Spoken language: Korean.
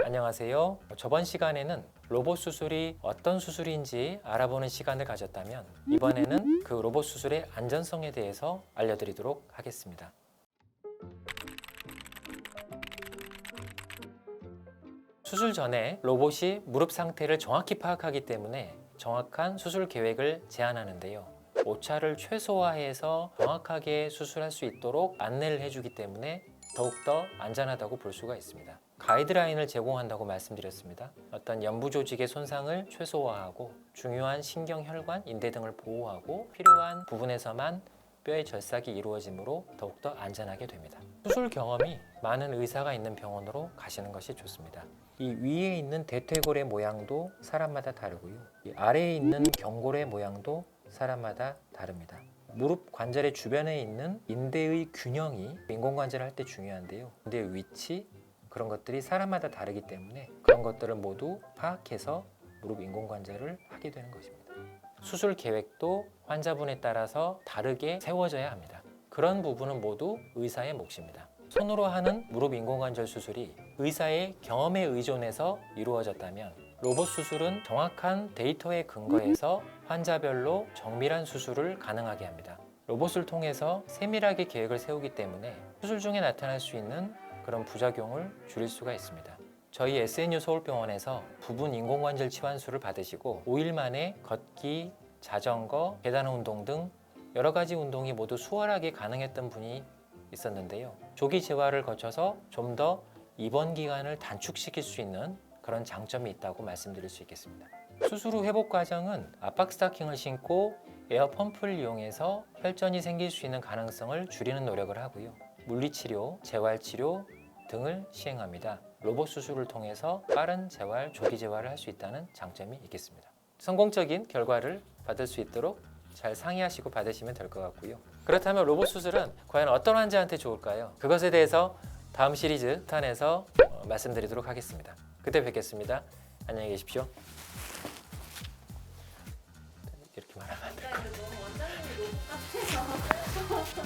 안녕하세요. 저번 시간에는 로봇 수술이 어떤 수술인지 알아보는 시간을 가졌다면 이번에는 그 로봇 수술의 안전성에 대해서 알려드리도록 하겠습니다. 수술 전에 로봇이 무릎 상태를 정확히 파악하기 때문에 정확한 수술 계획을 제안하는데요. 오차를 최소화해서 정확하게 수술할 수 있도록 안내를 해주기 때문에 더욱더 안전하다고 볼 수가 있습니다. 가이드라인을 제공한다고 말씀드렸습니다. 어떤 연부 조직의 손상을 최소화하고 중요한 신경, 혈관, 인대 등을 보호하고 필요한 부분에서만 뼈의 절삭이 이루어지므로 더욱더 안전하게 됩니다. 수술 경험이 많은 의사가 있는 병원으로 가시는 것이 좋습니다. 이 위에 있는 대퇴골의 모양도 사람마다 다르고요. 이 아래에 있는 경골의 모양도 사람마다 다릅니다. 무릎 관절의 주변에 있는 인대의 균형이 인공관절을 할 때 중요한데요. 인대의 위치, 그런 것들이 사람마다 다르기 때문에 그런 것들을 모두 파악해서 무릎 인공관절을 하게 되는 것입니다. 수술 계획도 환자분에 따라서 다르게 세워져야 합니다. 그런 부분은 모두 의사의 몫입니다. 손으로 하는 무릎 인공관절 수술이 의사의 경험에 의존해서 이루어졌다면 로봇 수술은 정확한 데이터에 근거해서 환자별로 정밀한 수술을 가능하게 합니다. 로봇을 통해서 세밀하게 계획을 세우기 때문에 수술 중에 나타날 수 있는 그런 부작용을 줄일 수가 있습니다. 저희 SNU 서울병원에서 부분 인공관절 치환술을 받으시고 5일 만에 걷기, 자전거, 계단 운동 등 여러 가지 운동이 모두 수월하게 가능했던 분이 있었는데요. 조기 재활을 거쳐서 좀 더 입원 기간을 단축시킬 수 있는 그런 장점이 있다고 말씀드릴 수 있겠습니다. 수술 후 회복 과정은 압박 스타킹을 신고 에어 펌프를 이용해서 혈전이 생길 수 있는 가능성을 줄이는 노력을 하고요. 물리치료, 재활치료 등을 시행합니다. 로봇 수술을 통해서 빠른 재활, 조기 재활을 할 수 있다는 장점이 있겠습니다. 성공적인 결과를 받을 수 있도록 잘 상의하시고 받으시면 될 것 같고요. 그렇다면 로봇 수술은 과연 어떤 환자한테 좋을까요? 그것에 대해서 다음 시리즈 탄에서 말씀드리도록 하겠습니다. 그때 뵙겠습니다. 안녕히 계십시오. 이렇게 말하면 안 될까요? 너무 원장님이 로봇 같아서